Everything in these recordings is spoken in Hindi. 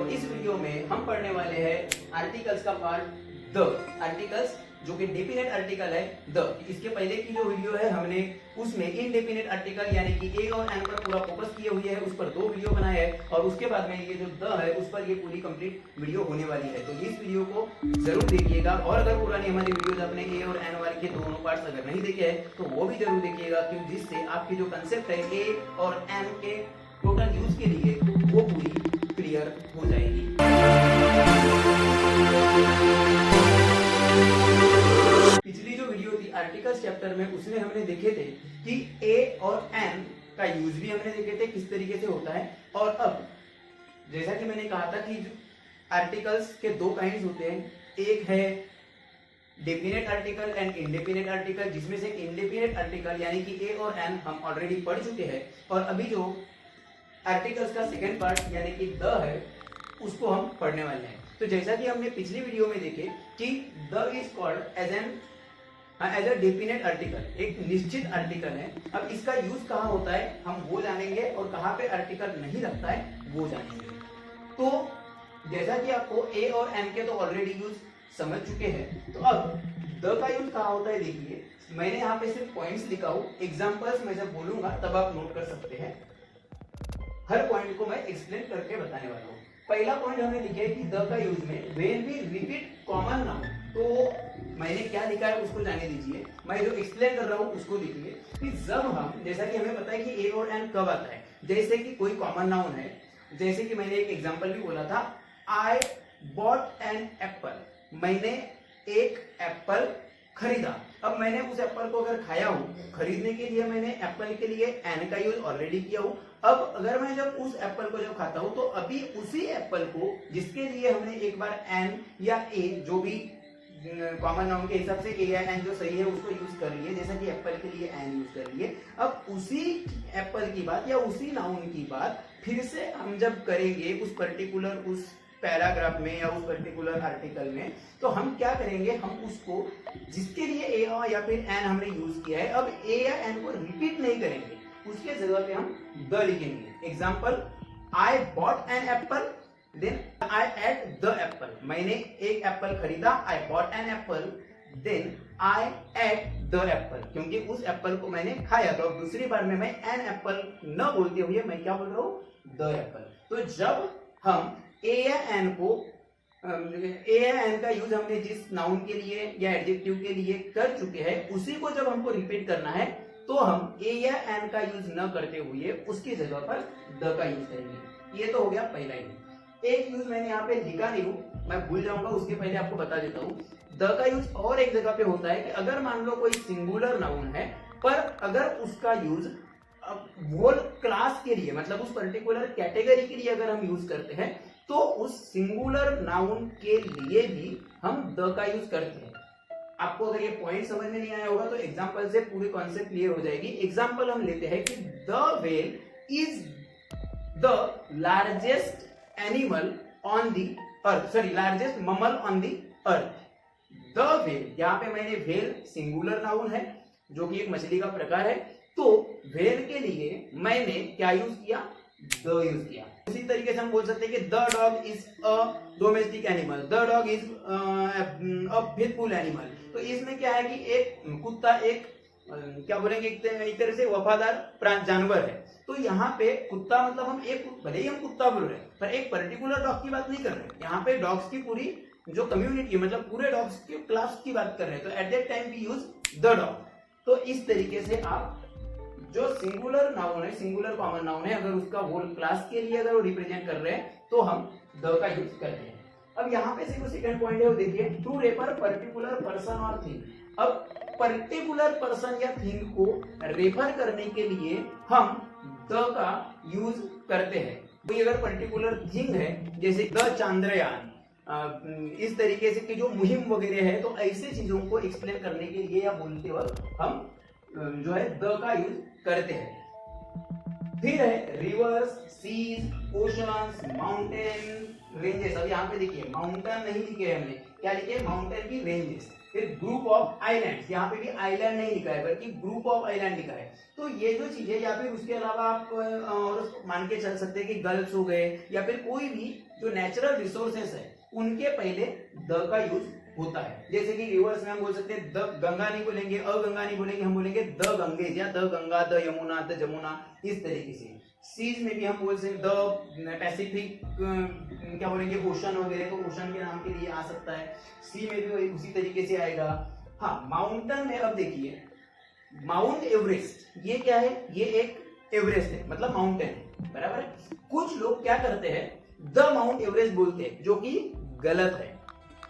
और इस वीडियो में हम पढ़ने वाले हैं आर्टिकल्स का पार्ट द। आर्टिकल्स जो कि डेफिनेट आर्टिकल है द। इसके पहले की जो वीडियो है हमने उसमें इनडेफिनेट आर्टिकल यानी कि ए और एन पर पूरा फोकस किए हुए है, उस पर 2 वीडियो बनाए हैं और उसके बाद में ये जो द है उस पर ये पूरी कंप्लीट वीडियो होने वाली है। तो इस वीडियो को जरूर देखिएगा और अगर पुरानी हमारी वीडियोज अपने ए और एन वाले के दोनों पार्ट्स अगर नहीं देखे हैं तो वो भी जरूर देखिएगा, क्योंकि जिससे आपकी जो कंसेप्ट है ए और एन के टोटल यूज के लिए वो पूरी क्लियर हो जाएगी। पिछली जो वीडियो थी आर्टिकल्स चैप्टर में उसमें हमने देखे थे कि ए और एन का यूज भी हमने देखे थे किस तरीके से होता है। और अब जैसा कि मैंने कहा था कि आर्टिकल्स के 2 काइंड्स होते हैं, एक है definite article and indefinite article, जिसमें से इंडेफिनेट आर्टिकल यानी कि ए और एन हम ऑलरेडी पढ़ चुके हैं और अभी जो आर्टिकल्स का सेकंड पार्ट यानी कि द है उसको हम पढ़ने वाले हैं। तो जैसा कि हमने पिछली वीडियो में देखे कि the is called as a definite article, एक निश्चित आर्टिकल है। अब इसका यूज कहाँ होता है हम वो जानेंगे और कहाँ पे आर्टिकल नहीं लगता है वो जानेंगे। तो जैसा कि आपको ए और एन के तो ऑलरेडी यूज समझ चुके हैं, तो अब द का यूज कहाँ होता है देखिए। मैंने यहाँ पे सिर्फ पॉइंट्स लिखा हूं, एग्जांपल्स मैं जब बोलूंगा तब आप नोट कर सकते हैं। हर पॉइंट को मैं एक्सप्लेन करके बताने वाला हूँ। पहला पॉइंट हमने लिखा है कि द का यूज में when we repeat common noun, तो मैंने क्या लिखा है उसको जाने दीजिए, मैं जो एक्सप्लेन कर रहा हूँ उसको देखिए कि जब हम, जैसा कि हमें पता है कि ए और एन कब आता है, जैसे कि कोई कॉमन नाउन है, जैसे कि मैंने एक एग्जांपल भी बोला था, आई बॉट एन एप्पल, मैंने एक एप्पल खरीदा। अब मैंने उस एप्पल को अगर खाया हूं, खरीदने के लिए मैंने एप्पल के लिए एन का यूज ऑलरेडी किया हूं। अब अगर मैं जब उस एप्पल को जब खाता हूं तो अभी उसी एप्पल को जिसके लिए हमने एक बार एन या ए जो भी कॉमन नाउन के हिसाब से ए या एन जो सही है उसको यूज कर लिए, जैसा कि एप्पल के लिए एन यूज कर लिए। अब उसी एप्पल की बात या उसी नाउन की बात फिर से हम जब करेंगे उस पर्टिकुलर उस पैराग्राफ में या उस पर्टिकुलर आर्टिकल में, तो हम क्या करेंगे, हम उसको जिसके लिए ए या फिर एन हमने यूज किया है अब ए या एन को रिपीट नहीं करेंगे, उसके जगह पे हम द लिखेंगे। Example, I bought an apple then I ate the apple, मैंने एक एप्पल खरीदा, I bought an apple then I ate the apple, क्योंकि उस एप्पल को मैंने खाया। तो अब दूसरी बार में मैं एन एप्पल न बोलते हुए मैं क्या बोल रहा हूँ, द एप्पल। तो जब हम ए या एन को ए या एन का यूज हमने जिस नाउन के लिए या एडजेक्टिव के लिए कर चुके हैं उसी को जब हमको रिपीट करना है तो हम ए या एन का यूज न करते हुए उसकी जगह पर द का यूज करेंगे। ये तो हो गया पहला यूज। एक यूज मैंने यहाँ पे लिखा नहीं हूं, मैं भूल जाऊंगा, उसके पहले आपको बता देता हूँ। द का यूज और एक जगह पे होता है कि अगर मान लो कोई सिंगुलर नाउन है पर अगर उसका यूज होल क्लास के लिए मतलब उस पर्टिकुलर कैटेगरी के लिए अगर हम यूज करते हैं तो उस सिंगुलर नाउन के लिए भी हम द का यूज करते हैं। आपको अगर ये पॉइंट समझ में नहीं आया होगा तो एग्जांपल से पूरी कॉन्सेप्ट क्लियर हो जाएगी। एग्जांपल हम लेते हैं कि the whale is the largest animal on the earth, sorry largest mammal on the earth. The whale, यहाँ पे मैंने व्हेल सिंगुलर नाउन है जो कि एक मछली का प्रकार है, तो व्हेल के लिए मैंने क्या यूज किया, द यूज किया। इसी तरीके से हम बोल सकते हैं कि the dog is a domestic animal, the dog is a faithful animal. तो इसमें क्या है कि एक कुत्ता एक क्या बोलेंगे एक तरह से वफादार जानवर है। तो यहाँ पे कुत्ता मतलब हम एक, भले ही हम कुत्ता बोल रहे हैं पर एक पर्टिकुलर डॉग की बात नहीं कर रहे, यहाँ पे डॉग्स की पूरी जो कम्युनिटी मतलब पूरे डॉग्स के क्लास की बात कर रहे हैं। तो at that time we use the dog. तो इस तरीके से आप जो सिंगुलर नाउन है, सिंगुलर कॉमन नाउन है, अगर उसका होल क्लास के लिए अगर वो रिप्रेजेंट कर रहे हैं तो हम द का यूज करते हैं। अब यहाँ पे जो सेकंड पॉइंट है वो देखिए, टू रेफर पर्टिकुलर पर्सन और थिंग। अब पर्टिकुलर पर्सन या थिंग को रेफर करने के लिए हम द का यूज करते हैं। कोई अगर पर्टिकुलर थिंग है जैसे द चांद्रयान, इस तरीके से कि जो मुहिम वगैरह है, तो ऐसे चीजों को एक्सप्लेन करने के लिए या बोलते वक्त हम जो है द का यूज करते हैं। फिर है rivers, seas, oceans, mountain, ranges. अब यहाँ पे देखिए माउंटेन नहीं लिखे हमने, क्या लिखे, माउंटेन की रेंजेस। फिर ग्रुप ऑफ आइलैंड्स, यहाँ पे भी आइलैंड नहीं लिखा है बल्कि ग्रुप ऑफ आइलैंड लिखा है। तो ये जो चीजें, या फिर उसके अलावा आप और मान के चल सकते हैं कि गल्फ्स हो गए, या फिर कोई भी जो नेचुरल रिसोर्सेस है उनके पहले द का यूज होता है। जैसे कि रिवर्स में हम बोल सकते हैं द गंगा नहीं बोलेंगे, अगंगा नहीं बोलेंगे, हम बोलेंगे द गंगेज या the Ganga, the Yamuna, the Jamuna, इस तरीके से। सीज में भी हम बोल सकते द पैसिफिक, क्या बोलेंगे, ओशन वगैरह, तो ओशन के नाम के लिए आ सकता है। सी में भी उसी तरीके से आएगा। हाँ, माउंटेन में अब देखिए, माउंट एवरेस्ट, ये क्या है, ये एक एवरेस्ट है, मतलब माउंटेन है, बराबर है। कुछ लोग क्या करते हैं, द माउंट एवरेस्ट बोलते हैं, जो कि गलत है।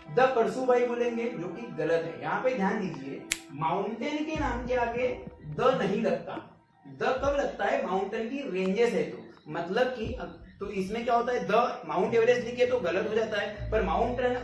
द परसुबाई बोलेंगे, जो कि गलत है। यहाँ पे ध्यान दीजिए, माउंटेन के नाम के आगे द नहीं लगता। द कब लगता है, माउंटेन की रेंजेस है तो, मतलब कि तो इसमें क्या होता है, द माउंट एवरेस्ट लिखे तो गलत हो जाता है, पर माउंटेन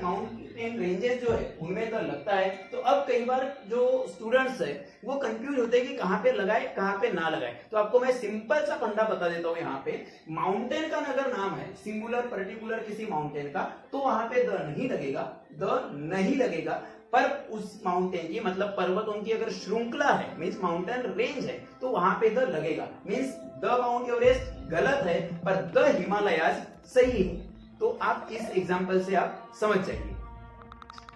रेंजेस जो है उनमें द लगता है। तो अब कई बार जो स्टूडेंट्स है वो कंफ्यूज होते हैं कि कहाँ पे लगाए कहाँ पे ना लगाए। तो आपको मैं सिंपल सा फंडा बता देता हूँ। यहाँ पे माउंटेन का अगर नाम है, सिंगुलर पर्टिकुलर किसी माउंटेन का, तो वहां पे द नहीं लगेगा, द नहीं लगेगा। पर उस माउंटेन की, मतलब पर्वतों की अगर श्रृंखला है, मीन्स माउंटेन रेंज है, तो वहां पे द लगेगा। मीन्स द माउंट एवरेस्ट गलत है, पर द हिमालयाज सही है। तो आप इस एग्जाम्पल से आप समझ जाइए।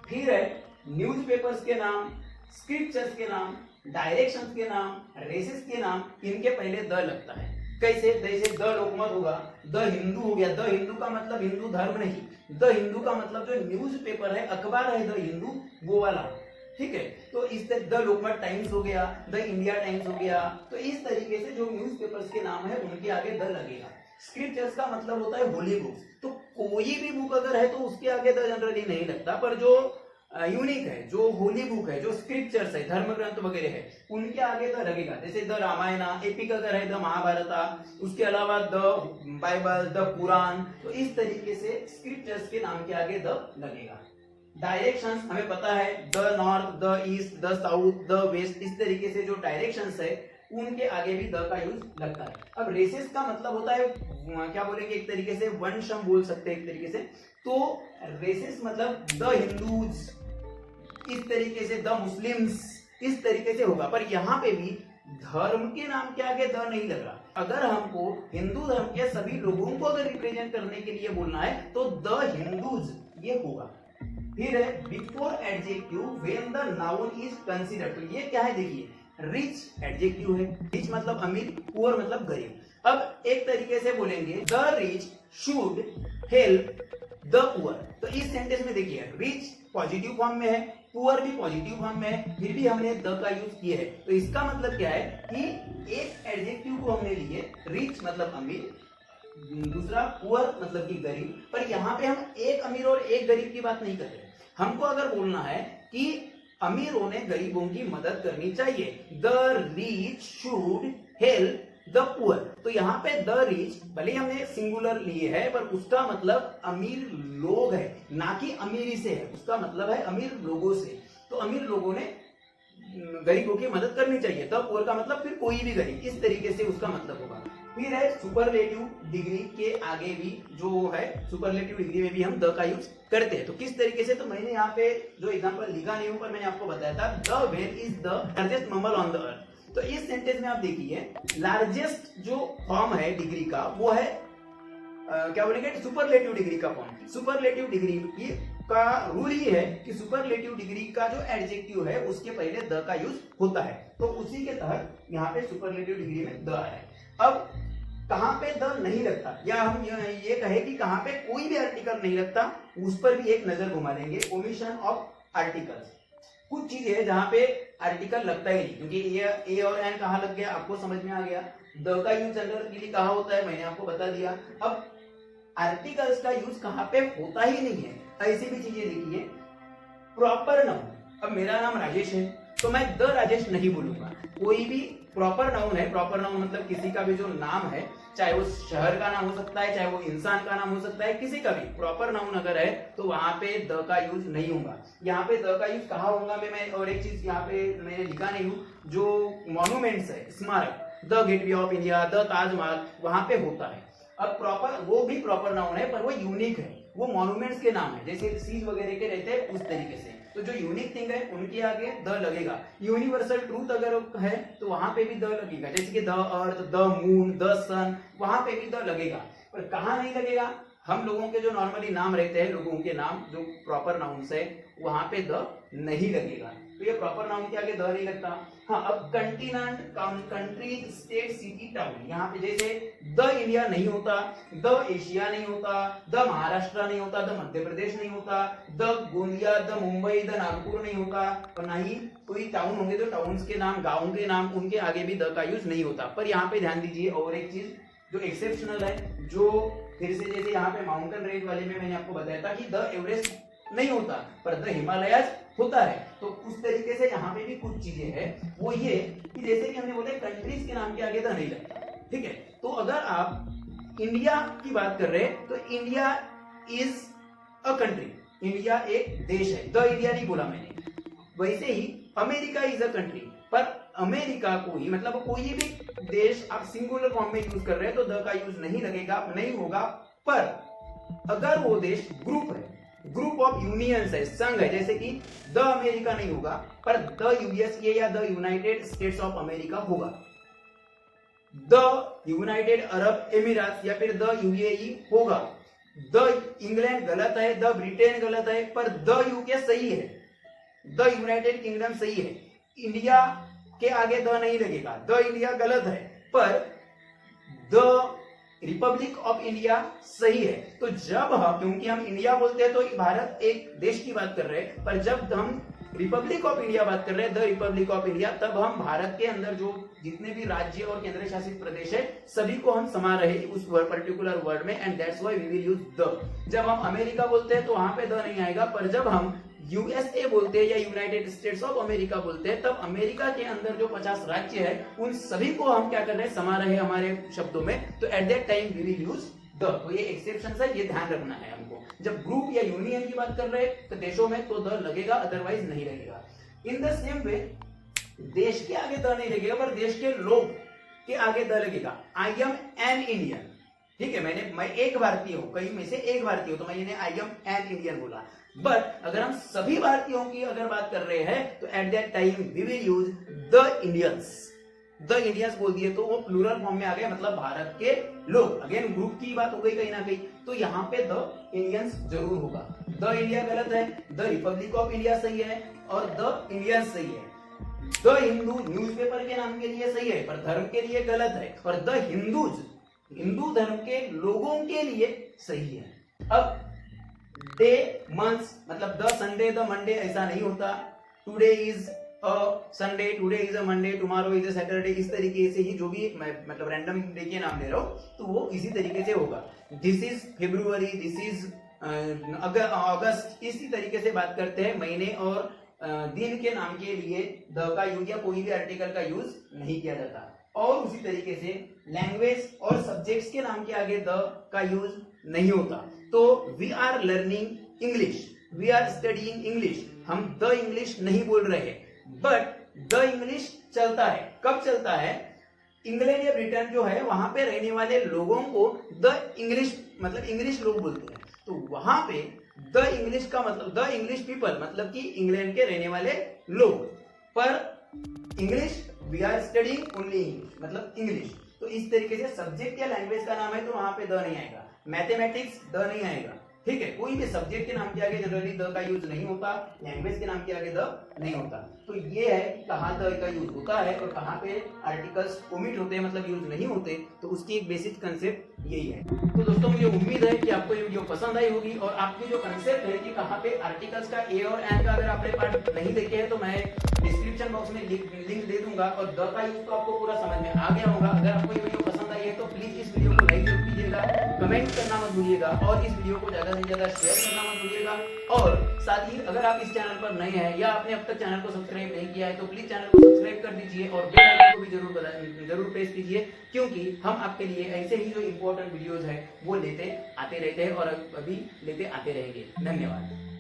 फिर है न्यूज़पेपर्स के नाम, स्क्रिप्चर्स के नाम, डायरेक्शंस के नाम, रेसेस के नाम, इनके पहले द लगता है। कैसे, जैसे द लोकमत होगा, द हिंदू हो गया। द हिंदू का मतलब हिंदू धर्म नहीं, द हिंदू का मतलब जो न्यूज़पेपर है, अखबार है द हिंदू, वो वाला, ठीक है। तो इस तरह द लोकमत टाइम्स हो गया, द इंडिया टाइम्स हो गया। तो इस तरीके से जो न्यूज़पेपर्स के नाम है उनके आगे द लगेगा। स्क्रिप्चर्स का मतलब होता है होली बुक्स। तो कोई भी बुक अगर है तो उसके आगे द जनरली नहीं लगता, पर जो यूनिक है, जो होली बुक है, जो स्क्रिप्चर्स है, धर्म ग्रंथ वगैरह है, उनके आगे द लगेगा। जैसे द रामायण, एपिक अगर है द महाभारत, उसके अलावा द बाइबल, द कुरान। तो इस तरीके से स्क्रिप्चर्स के नाम के आगे द लगेगा। डायरेक्शंस हमें पता है, the north, the east, the south, the west, इस तरीके से जो डायरेक्शंस है उनके आगे भी द का यूज लगता है। अब रेसेस का मतलब होता है, क्या बोलेंगे, एक तरीके से वंश हम बोल सकते हैं एक तरीके से। तो रेसेस मतलब द हिंदूज, इस तरीके से द मुस्लिम्स, इस तरीके से होगा। पर यहाँ पे भी धर्म के नाम के आगे द नहीं लग रहा। अगर हमको हिंदू धर्म के सभी लोगों को अगर रिप्रेजेंट करने के लिए बोलना है तो द हिंदूज ये होगा। फिर है before adjective when the noun is considered. तो ये क्या है, देखिए, रिच एडजेक्टिव है, रिच मतलब अमीर, पुअर मतलब गरीब। अब एक तरीके से बोलेंगे the rich should help the poor. तो इस सेंटेंस में देखिए, रिच पॉजिटिव फॉर्म में है, पुअर भी पॉजिटिव फॉर्म में है, फिर भी हमने द का यूज किया है। तो इसका मतलब क्या है कि एक एडजेक्टिव को हमने लिए, रिच मतलब अमीर, दूसरा पुअर मतलब कि गरीब। पर यहाँ पे हम एक अमीर और एक गरीब की बात नहीं कर रहे। हमको अगर बोलना है कि अमीरों ने गरीबों की मदद करनी चाहिए, the rich should help the poor. तो यहाँ पे द रिच भले हमने सिंगुलर लिए है, पर उसका मतलब अमीर लोग है, ना कि अमीरी से है। उसका मतलब है अमीर लोगों से। तो अमीर लोगों ने गरीबों की मदद करनी चाहिए। द पुअर का मतलब फिर कोई भी गरीब, इस तरीके से उसका मतलब होगा। फिर है सुपरलेटिव डिग्री के आगे भी जो है, सुपरलेटिव डिग्री में भी हम द का यूज करते हैं। तो किस तरीके से, तो मैंने यहाँ पे जो एग्जांपल लिखा नहीं, पर मैंने आपको बताया था, the whale is the largest mammal on the अर्थ। तो इस सेंटेंस में आप देखिए, लार्जेस्ट जो फॉर्म है डिग्री का वो है क्या बोलेंगे, सुपरलेटिव डिग्री का फॉर्म। सुपरलेटिव डिग्री का रूल ही है कि सुपरलेटिव डिग्री का जो एडजेक्टिव है उसके पहले द का यूज होता है। तो उसी के तहत यहाँ पे सुपरलेटिव डिग्री में द आया है। अब कहां पे द नहीं लगता, या हम ये कहे कि कहां पे कोई भी आर्टिकल नहीं लगता, उस पर भी एक नजर घुमा देंगे। ओमिशन ऑफ आर्टिकल्स, कुछ चीजें है जहां पे आर्टिकल लगता ही नहीं, क्योंकि ये ए और एन कहाँ लग गया, आपको समझ में आ गया। द का यूज जनरली कहाँ होता है, मैंने आपको बता दिया। अब आर्टिकल्स का यूज कहाँ पे होता ही नहीं है, ऐसी भी चीजें देखिए। प्रॉपर नाउन, अब मेरा नाम राजेश है तो मैं द राजेश नहीं बोलूंगा। कोई भी प्रॉपर नाउन है, प्रॉपर नाउन मतलब किसी का भी जो नाम है, चाहे वो शहर का नाम हो सकता है, चाहे वो इंसान का नाम हो सकता है, किसी का भी प्रॉपर नाउन अगर है तो वहां पे द का यूज नहीं होगा। यहाँ पे द का यूज कहाँ होगा, मैं और एक चीज यहाँ पे मैंने लिखा नहीं हूँ, जो मॉन्यूमेंट्स है, स्मारक, the gateway of India, the Taj Mahal, वहां पे होता है। अब प्रॉपर, वो भी प्रॉपर नाउन है पर वो यूनिक है, वो मॉन्यूमेंट्स के नाम है, जैसे सीज वगैरह के रहते हैं उस तरीके से। तो जो यूनिक थिंग है उनके आगे द लगेगा। यूनिवर्सल ट्रूथ अगर है तो वहां पे भी द लगेगा, जैसे कि the earth, the moon, the sun, वहां पे भी द लगेगा। पर कहाँ नहीं लगेगा? हम लोगों के जो नॉर्मली नाम रहते हैं, लोगों के नाम जो प्रॉपर नाउन्स है, वहां पे द नहीं लगेगा। तो ये प्रॉपर नाउन के आगे द नहीं लगता। हाँ, अब continent, country, state, city, town, यहाँ पे जैसे द इंडिया नहीं होता, द एशिया नहीं होता, द महाराष्ट्र नहीं होता, द मध्य प्रदेश नहीं होता, the Gondia, the Mumbai, the Nagpur नहीं होता, और ना ही कोई टाउन होंगे तो टाउन्स के नाम, गाँव के नाम, उनके आगे भी द का यूज नहीं होता। पर यहाँ पे ध्यान दीजिए और एक चीज जो एक्सेप्शनल है, जो फिर से जैसे यहाँ पे माउंटेन रेंज वाले में मैंने आपको बताया था कि द एवरेस्ट नहीं होता पर द हिमालयाज होता है। तो उस तरीके से यहाँ पे भी कुछ चीजें हैं, वो ये कि जैसे कि हमने बोले कंट्रीज के नाम के आगे द नहीं लगता, ठीक है। तो अगर आप इंडिया की बात कर रहे हैं तो India is a country, India एक देश है, द इंडिया नहीं बोला मैंने। वैसे ही अमेरिका इज अ कंट्री, पर अमेरिका को ही मतलब कोई भी देश आप सिंगुलर फॉर्म में यूज कर रहे हैं तो द का यूज नहीं लगेगा, नहीं होगा। पर अगर वो देश ग्रुप है, ग्रुप ऑफ यूनियंस है, संघ है, जैसे कि द अमेरिका नहीं होगा पर द यूएसए या the United states of America होगा, द यूनाइटेड अरब एमिरात या फिर द यूएई होगा। द इंग्लैंड गलत है, द ब्रिटेन गलत है, पर द यूके सही है, द यूनाइटेड किंगडम सही है। इंडिया के आगे द नहीं लगेगा, द इंडिया गलत है, पर द रिपब्लिक ऑफ इंडिया सही है। तो जब हम, क्योंकि हम इंडिया बोलते हैं तो भारत एक देश की बात कर रहे हैं, पर जब हम रिपब्लिक ऑफ इंडिया बात कर रहे हैं, द रिपब्लिक ऑफ इंडिया, तब हम भारत के अंदर जो जितने भी राज्य और केंद्र शासित प्रदेश है सभी को हम समा रहे उस पर्टिकुलर वर्ड में, and that's why we will use the. जब हम अमेरिका बोलते हैं तो वहां पे द नहीं आएगा, पर जब हम यूएसए बोलते हैं या यूनाइटेड स्टेट्स ऑफ अमेरिका बोलते हैं तब अमेरिका के अंदर जो 50 राज्य है उन सभी को हम क्या कर रहे हैं, समा रहे हैं हमारे शब्दों में। तो at that time we will use the. तो ये एक्सेप्शन है, ये ध्यान रखना है हमको। जब ग्रुप या यूनियन की बात कर रहे हैं तो देशों में तो द लगेगा, अदरवाइज नहीं लगेगा। इन द सेम वे देश के आगे द नहीं लगेगा पर देश के लोग के आगे द लगेगा। आई एम एन इंडियन, ठीक है, मैं एक भारतीय हूं, कहीं में से एक भारतीय हूं, तो मैंने आई एम एन इंडियन बोला। बट अगर हम सभी भारतीयों की अगर बात कर रहे हैं तो at that time we will use the Indians. The Indians बोल दिए तो वो प्लूरल फॉर्म में आ गया, मतलब भारत के लोग। अगेन ग्रुप की बात हो गई कहीं ना कहीं, तो यहाँ पे द इंडियंस जरूर होगा। द इंडिया गलत है, द रिपब्लिक ऑफ इंडिया सही है और द इंडियंस सही है। द हिंदू न्यूज़पेपर के नाम के लिए सही है पर धर्म के लिए गलत है, और द हिंदूज हिंदू धर्म के लोगों के लिए सही है। अब डे, मंथ्स, मतलब द संडे, द मंडे ऐसा नहीं होता। Today is a Sunday, today is a Monday, tomorrow is a Saturday, इस तरीके से ही जो भी मैं मतलब रैंडम डे के नाम ले रहा हूं तो वो इसी तरीके से होगा। This is February, this is August, इसी तरीके से बात करते हैं। महीने और दिन के नाम के लिए द का यूज या कोई भी आर्टिकल का यूज नहीं किया जाता। और उसी तरीके से लैंग्वेज और सब्जेक्ट्स के नाम के आगे द का यूज नहीं होता। तो we are learning English, we are studying English, हम द इंग्लिश नहीं बोल रहे हैं, बट द इंग्लिश चलता है। कब चलता है? इंग्लैंड या ब्रिटेन जो है वहां पे रहने वाले लोगों को द इंग्लिश मतलब इंग्लिश लोग बोलते हैं, तो वहां पे द इंग्लिश का मतलब द इंग्लिश पीपल मतलब कि इंग्लैंड के रहने वाले लोग। पर English we are studying only English मतलब इंग्लिश। तो इस तरीके से सब्जेक्ट या लैंग्वेज का नाम है तो वहां पे द नहीं आएगा। मैथमेटिक्स द नहीं आएगा, ठीक है। कोई भी सब्जेक्ट के नाम के आगे जनरली द का यूज नहीं होता, लैंग्वेज के नाम के आगे द नहीं होता। तो ये है कि कहाँ द का यूज होता है और कहाँ पे आर्टिकल्स ओमिट होते हैं मतलब यूज नहीं होते। तो उसकी एक बेसिक कंसेप्ट यही है। तो दोस्तों मुझे उम्मीद है कि आपको ये वीडियो पसंद आई होगी और आपकी जो कंसेप्ट है कि कहाँ पे आर्टिकल्स का ए और एन का अगर आपने पार्ट नहीं देखे हैं तो मैं डिस्क्रिप्शन बॉक्स में लिंक दे दूंगा और द का यूज तो आपको पूरा समझ में आ गया होगा। अगर आपको ये वीडियो पसंद आई है तो प्लीज इस वीडियो को लाइक जरूर कीजिएगा, कमेंट करना मत भूलिएगा और इस वीडियो को ज्यादा से ज्यादा शेयर करना मत भूलिएगा। और साथ ही अगर आप इस चैनल पर नए हैं या आपने अब तक चैनल को सब्सक्राइब नहीं किया है तो प्लीज चैनल को सब्सक्राइब कर दीजिए और बेल आइकन को भी जरूर प्रेस कीजिए, क्योंकि हम आपके लिए ऐसे ही जो इंपॉर्टेंट वीडियोस है वो लेते आते रहते हैं और अभी लेते आते रहेंगे। धन्यवाद।